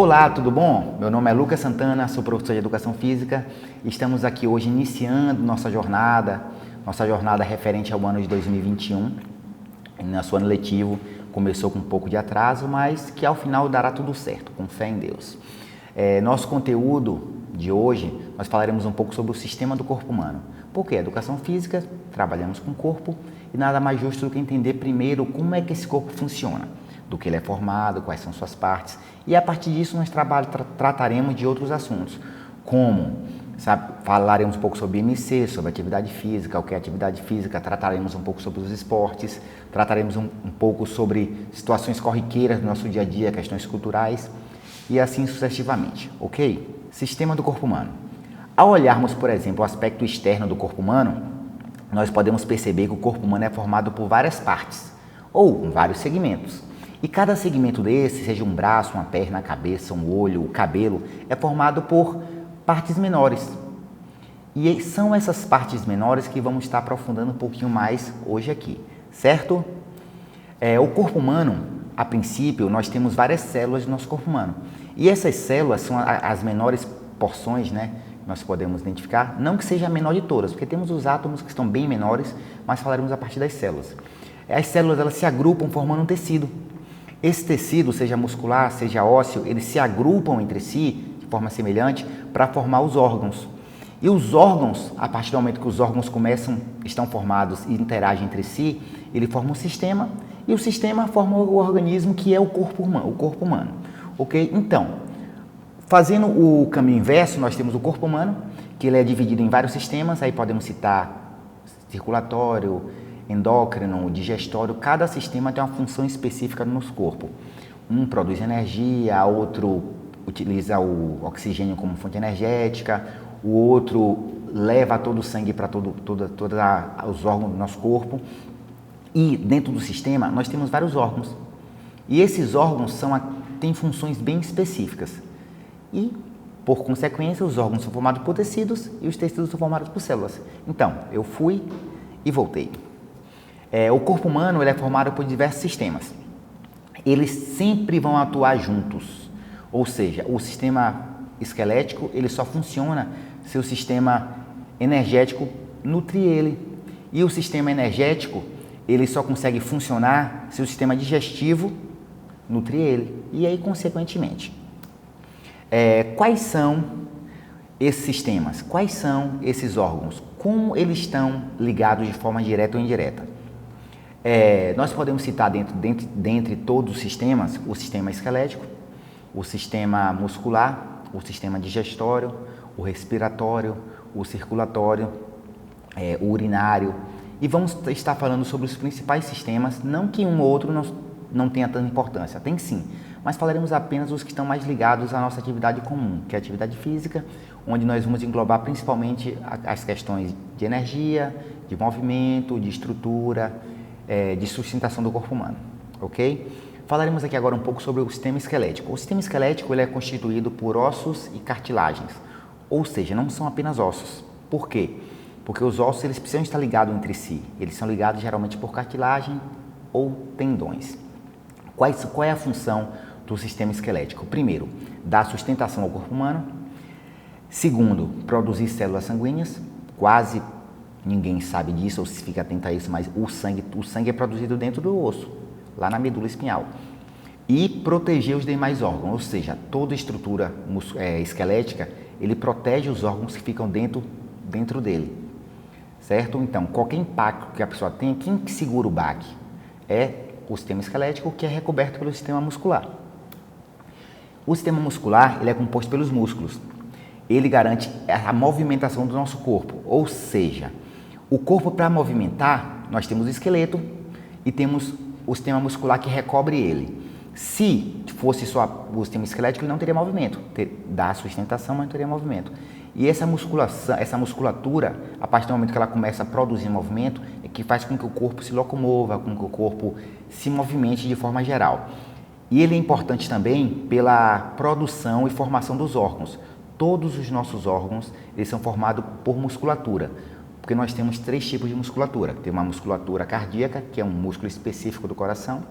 Olá, tudo bom? Meu nome é Lucas Santana, sou professor de Educação Física e estamos aqui hoje iniciando nossa jornada referente ao ano de 2021. Nosso ano letivo começou com um pouco de atraso, mas que ao final dará tudo certo, com fé em Deus. Nosso conteúdo de hoje, nós falaremos um pouco sobre o sistema do corpo humano. Porque Educação Física, trabalhamos com o corpo e nada mais justo do que entender primeiro como é que esse corpo funciona, do que ele é formado, quais são suas partes, e a partir disso nós trataremos de outros assuntos, como falaremos um pouco sobre IMC, sobre atividade física, o que é atividade física, trataremos um pouco sobre os esportes, trataremos um pouco sobre situações corriqueiras do nosso dia a dia, questões culturais, e assim sucessivamente, ok? Sistema do corpo humano. Ao olharmos, por exemplo, o aspecto externo do corpo humano, nós podemos perceber que o corpo humano é formado por várias partes, ou vários segmentos. E cada segmento desse, seja um braço, uma perna, a cabeça, um olho, o cabelo, é formado por partes menores. E são essas partes menores que vamos estar aprofundando um pouquinho mais hoje aqui, certo? O corpo humano, a princípio, nós temos várias células no nosso corpo humano. E essas células são as menores porções, né? Nós podemos identificar, não que seja a menor de todas, porque temos os átomos que estão bem menores, mas falaremos a partir das células. As células, elas se agrupam formando um tecido. Esse tecido, seja muscular, seja ósseo, eles se agrupam entre si, de forma semelhante, para formar os órgãos. E os órgãos, a partir do momento que os órgãos estão formados e interagem entre si, ele forma um sistema, e o sistema forma o organismo que é o corpo humano. Ok? Então, fazendo o caminho inverso, nós temos o corpo humano, que ele é dividido em vários sistemas, aí podemos citar circulatório, endócrino, digestório. Cada sistema tem uma função específica no nosso corpo. Um produz energia, outro utiliza o oxigênio como fonte energética, o outro leva todo o sangue para todos os órgãos do nosso corpo. E dentro do sistema nós temos vários órgãos. E esses órgãos têm funções bem específicas. E, por consequência, os órgãos são formados por tecidos e os tecidos são formados por células. Então, eu fui e voltei. O corpo humano ele é formado por diversos sistemas. Eles sempre vão atuar juntos. Ou seja, o sistema esquelético ele só funciona se o sistema energético nutrir ele. E o sistema energético ele só consegue funcionar se o sistema digestivo nutrir ele. E aí, consequentemente. Quais são esses sistemas? Quais são esses órgãos? Como eles estão ligados de forma direta ou indireta? Nós podemos citar dentre todos os sistemas, o sistema esquelético, o sistema muscular, o sistema digestório, o respiratório, o circulatório, o urinário. E vamos estar falando sobre os principais sistemas, não que um ou outro não tenha tanta importância, tem sim, mas falaremos apenas os que estão mais ligados à nossa atividade comum, que é a atividade física, onde nós vamos englobar principalmente as questões de energia, de movimento, de estrutura, de sustentação do corpo humano, ok? Falaremos aqui agora um pouco sobre o sistema esquelético. O sistema esquelético ele é constituído por ossos e cartilagens, ou seja, não são apenas ossos. Por quê? Porque os ossos eles precisam estar ligados entre si, eles são ligados geralmente por cartilagem ou tendões. Qual é a função do sistema esquelético? Primeiro, dar sustentação ao corpo humano. Segundo, produzir células sanguíneas. Quase ninguém sabe disso, ou se fica atento a isso, mas o sangue é produzido dentro do osso, lá na medula espinhal. E proteger os demais órgãos, ou seja, toda estrutura esquelética, ele protege os órgãos que ficam dentro dele. Certo? Então, qualquer impacto que a pessoa tenha, quem que segura o baque? É o sistema esquelético, que é recoberto pelo sistema muscular. O sistema muscular ele é composto pelos músculos. Ele garante a movimentação do nosso corpo, ou seja, o corpo para movimentar, nós temos o esqueleto e temos o sistema muscular que recobre ele. Se fosse só o sistema esquelético, ele não teria movimento, dá sustentação, mas não teria movimento. E essa musculatura, a partir do momento que ela começa a produzir movimento, é que faz com que o corpo se locomova, com que o corpo se movimente de forma geral. E ele é importante também pela produção e formação dos órgãos. Todos os nossos órgãos eles são formados por musculatura, porque nós temos 3 tipos de musculatura. Tem uma musculatura cardíaca, que é um músculo específico do coração.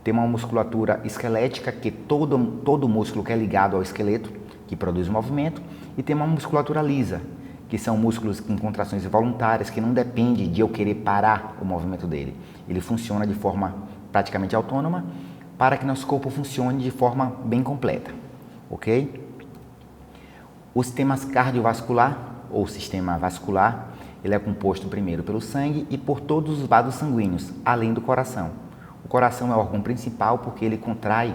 Tem uma musculatura esquelética, que todo músculo que é ligado ao esqueleto, que produz o movimento, e tem uma musculatura lisa, que são músculos com contrações involuntárias, que não depende de eu querer parar o movimento dele. Ele funciona de forma praticamente autônoma, para que nosso corpo funcione de forma bem completa, ok? O sistema cardiovascular, ou sistema vascular, ele é composto primeiro pelo sangue e por todos os vasos sanguíneos, além do coração. O coração é o órgão principal porque ele contrai,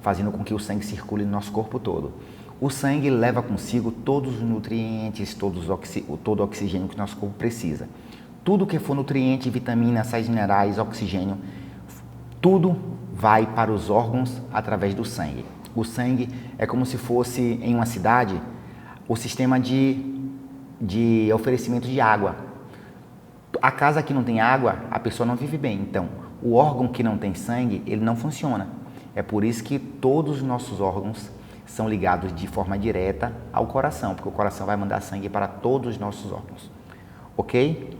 fazendo com que o sangue circule no nosso corpo todo. O sangue leva consigo todos os nutrientes, todo o oxigênio que o nosso corpo precisa. Tudo que for nutriente, vitamina, sais minerais, oxigênio, tudo vai para os órgãos através do sangue. O sangue é como se fosse, em uma cidade, o sistema de oferecimento de água. A casa que não tem água, a pessoa não vive bem. Então, o órgão que não tem sangue, ele não funciona. É por isso que todos os nossos órgãos são ligados de forma direta ao coração, porque o coração vai mandar sangue para todos os nossos órgãos. Ok?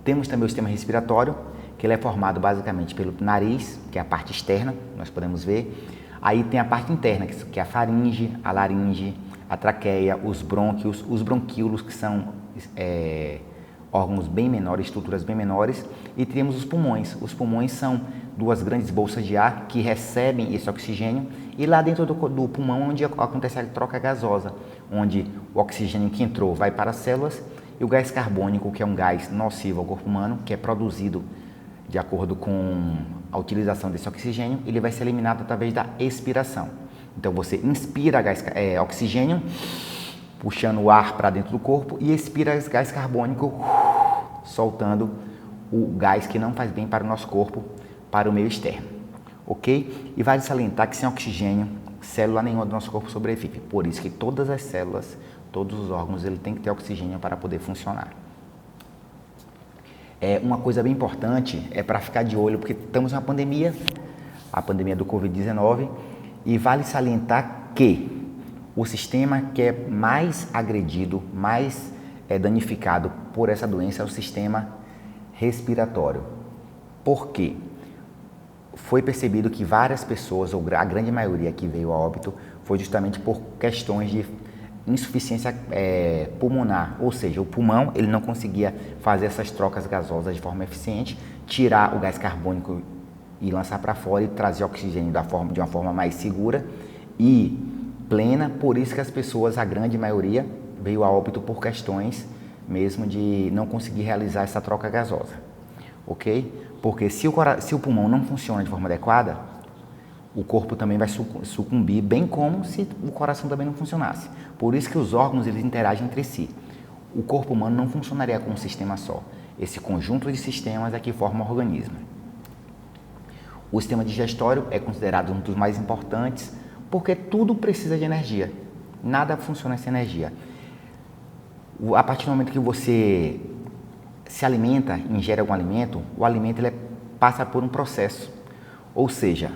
Temos também o sistema respiratório, que ele é formado basicamente pelo nariz, que é a parte externa, nós podemos ver. Aí tem a parte interna, que é a faringe, a laringe, a traqueia, os brônquios, os bronquíolos, que são órgãos bem menores, estruturas bem menores, e temos os pulmões. Os pulmões são duas grandes bolsas de ar que recebem esse oxigênio, e lá dentro do pulmão onde acontece a troca gasosa, onde o oxigênio que entrou vai para as células, e o gás carbônico, que é um gás nocivo ao corpo humano, que é produzido de acordo com a utilização desse oxigênio, ele vai ser eliminado através da expiração. Então você inspira oxigênio, puxando o ar para dentro do corpo, e expira gás carbônico, soltando o gás que não faz bem para o nosso corpo, para o meio externo. Ok? E vale salientar que sem oxigênio, célula nenhuma do nosso corpo sobrevive. Por isso que todas as células, todos os órgãos, ele tem que ter oxigênio para poder funcionar. Uma coisa bem importante é para ficar de olho, porque estamos numa pandemia, a pandemia do Covid-19, e vale salientar que o sistema que é mais agredido, mais danificado por essa doença é o sistema respiratório. Por quê? Foi percebido que várias pessoas, ou a grande maioria que veio a óbito, foi justamente por questões de insuficiência pulmonar, ou seja, o pulmão ele não conseguia fazer essas trocas gasosas de forma eficiente, tirar o gás carbônico e lançar para fora e trazer oxigênio de uma forma mais segura e plena. Por isso que as pessoas, a grande maioria, veio a óbito por questões mesmo de não conseguir realizar essa troca gasosa, ok? Porque se o pulmão não funciona de forma adequada, o corpo também vai sucumbir, bem como se o coração também não funcionasse. Por isso que os órgãos eles interagem entre si. O corpo humano não funcionaria como um sistema só. Esse conjunto de sistemas é que forma o organismo. O sistema digestório é considerado um dos mais importantes porque tudo precisa de energia. Nada funciona sem energia. A partir do momento que você se alimenta, ingere algum alimento, o alimento ele passa por um processo. Ou seja,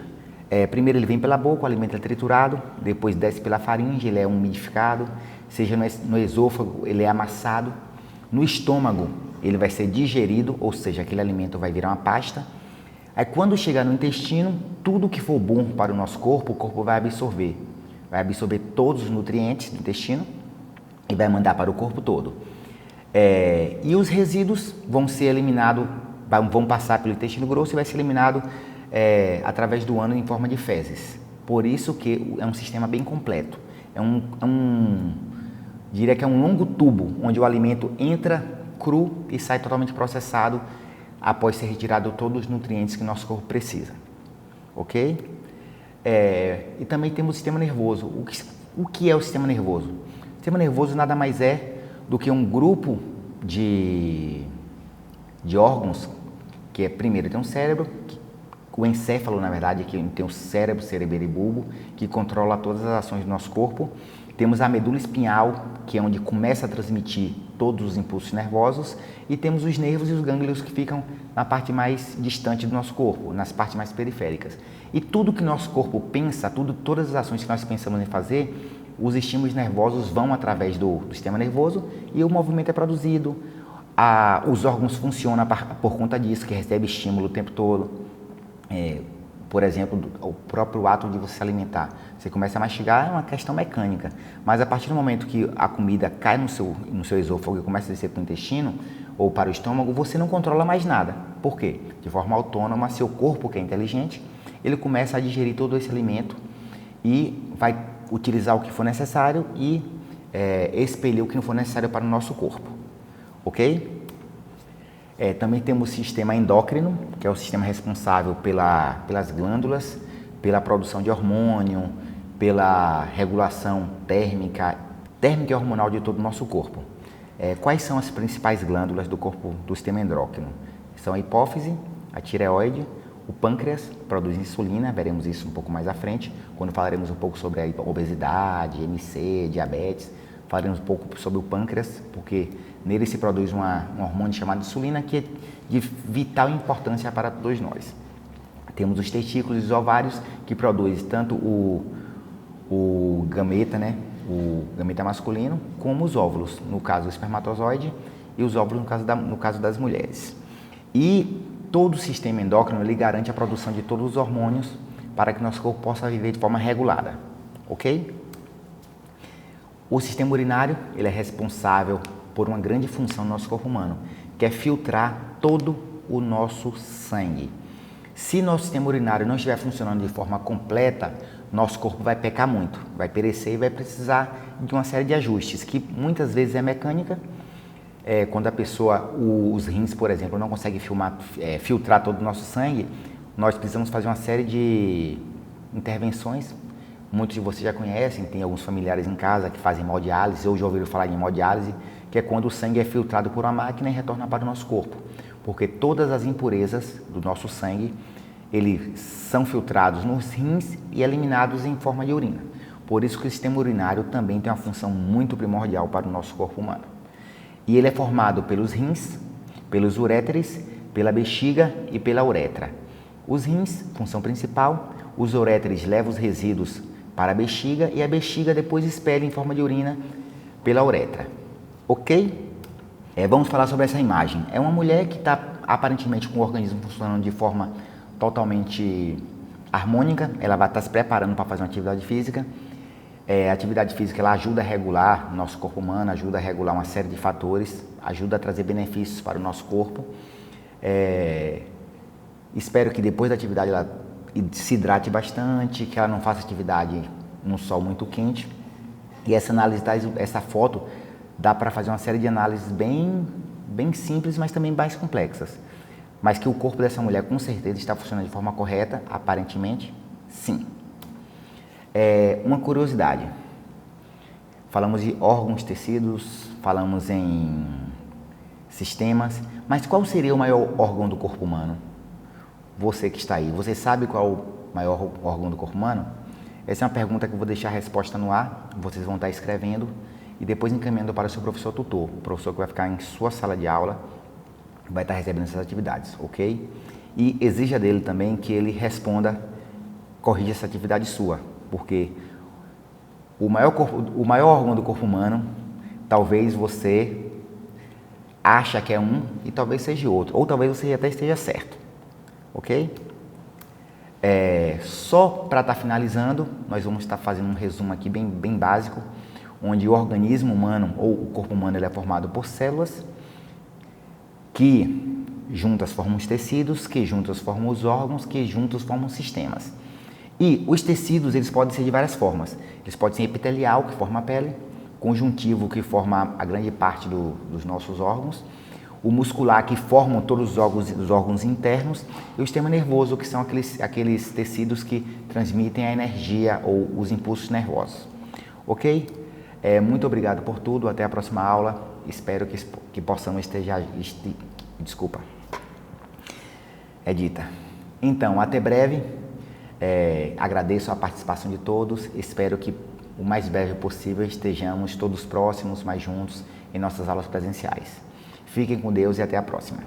primeiro ele vem pela boca, o alimento é triturado, depois desce pela faringe, ele é umidificado, seja no esôfago, ele é amassado, no estômago ele vai ser digerido, ou seja, aquele alimento vai virar uma pasta. Aí quando chegar no intestino, tudo que for bom para o nosso corpo, o corpo vai absorver todos os nutrientes do intestino e vai mandar para o corpo todo. E os resíduos vão ser eliminados, vão passar pelo intestino grosso e vai ser eliminado através do ânus em forma de fezes. Por isso que é um sistema bem completo. Diria que é um longo tubo, onde o alimento entra cru e sai totalmente processado após ser retirado todos os nutrientes que nosso corpo precisa. Ok? E também temos o sistema nervoso. O que é o sistema nervoso? O sistema nervoso nada mais é do que um grupo de órgãos, que primeiro tem um cérebro, o encéfalo, na verdade, que tem o cérebro, cerebelo e bulbo, que controla todas as ações do nosso corpo. Temos a medula espinhal, que é onde começa a transmitir todos os impulsos nervosos, e temos os nervos e os gânglios que ficam na parte mais distante do nosso corpo, nas partes mais periféricas. E tudo que nosso corpo pensa, todas as ações que nós pensamos em fazer, os estímulos nervosos vão através do sistema nervoso e o movimento é produzido, Os órgãos funcionam por conta disso, que recebe estímulo o tempo todo. Por exemplo, o próprio ato de você se alimentar. Você começa a mastigar, é uma questão mecânica. Mas a partir do momento que a comida cai no seu esôfago e começa a descer para o intestino ou para o estômago, você não controla mais nada. Por quê? De forma autônoma, seu corpo, que é inteligente, ele começa a digerir todo esse alimento e vai utilizar o que for necessário e expelir o que não for necessário para o nosso corpo. Ok? Também temos o sistema endócrino, que é o sistema responsável pelas glândulas, pela produção de hormônio, pela regulação térmica e hormonal de todo o nosso corpo. Quais são as principais glândulas do corpo do sistema endócrino? São a hipófise, a tireoide, o pâncreas, produz insulina, veremos isso um pouco mais à frente, quando falaremos um pouco sobre a obesidade, MC, diabetes, falaremos um pouco sobre o pâncreas, porque nele se produz um hormônio chamado insulina, que é de vital importância para todos nós. Temos os testículos e os ovários, que produzem tanto o gameta, né, o gameta masculino, como os óvulos, no caso o espermatozoide, e os óvulos no caso das mulheres. E todo o sistema endócrino ele garante a produção de todos os hormônios para que nosso corpo possa viver de forma regulada, ok? O sistema urinário ele é responsável por uma grande função no nosso corpo humano, que é filtrar todo o nosso sangue. Se nosso sistema urinário não estiver funcionando de forma completa, nosso corpo vai pecar muito, vai perecer e vai precisar de uma série de ajustes, que muitas vezes é mecânica. Quando a pessoa, os rins, por exemplo, não consegue filtrar todo o nosso sangue, nós precisamos fazer uma série de intervenções. Muitos de vocês já conhecem, tem alguns familiares em casa que fazem hemodiálise, ou já ouviram falar em hemodiálise, que é quando o sangue é filtrado por uma máquina e retorna para o nosso corpo. Porque todas as impurezas do nosso sangue, eles são filtrados nos rins e eliminados em forma de urina. Por isso que o sistema urinário também tem uma função muito primordial para o nosso corpo humano. E ele é formado pelos rins, pelos uréteres, pela bexiga e pela uretra. Os rins, função principal, os uréteres levam os resíduos para a bexiga e a bexiga depois expele em forma de urina pela uretra. Ok? Vamos falar sobre essa imagem. É uma mulher que está aparentemente com o organismo funcionando de forma totalmente harmônica. Ela vai estar se preparando para fazer uma atividade física. A atividade física ela ajuda a regular o nosso corpo humano, ajuda a regular uma série de fatores, ajuda a trazer benefícios para o nosso corpo. Espero que depois da atividade ela se hidrate bastante, que ela não faça atividade num sol muito quente. E essa foto dá para fazer uma série de análises bem simples, mas também mais complexas. Mas que o corpo dessa mulher com certeza está funcionando de forma correta, aparentemente, sim. Uma curiosidade, falamos de órgãos, tecidos, falamos em sistemas, mas qual seria o maior órgão do corpo humano? Você que está aí, você sabe qual é o maior órgão do corpo humano? Essa é uma pergunta que eu vou deixar a resposta no ar, vocês vão estar escrevendo e depois encaminhando para o seu professor tutor, o professor que vai ficar em sua sala de aula, vai estar recebendo essas atividades, ok? E exija dele também que ele responda, corrija essa atividade sua, porque o maior órgão do corpo humano, talvez você acha que é um e talvez seja outro, ou talvez você até esteja certo, ok? Só para estar finalizando, nós vamos estar fazendo um resumo aqui bem básico, onde o organismo humano, ou o corpo humano, ele é formado por células, que juntas formam os tecidos, que juntas formam os órgãos, que juntos formam sistemas. E os tecidos, eles podem ser de várias formas. Eles podem ser epitelial, que forma a pele, conjuntivo, que forma a grande parte dos nossos órgãos, o muscular, que formam todos os órgãos internos, e o sistema nervoso, que são aqueles tecidos que transmitem a energia ou os impulsos nervosos. Ok? Muito obrigado por tudo, até a próxima aula, espero que possamos Desculpa. Então, até breve. Agradeço a participação de todos, espero que o mais breve possível estejamos todos próximos, mais juntos em nossas aulas presenciais. Fiquem com Deus e até a próxima.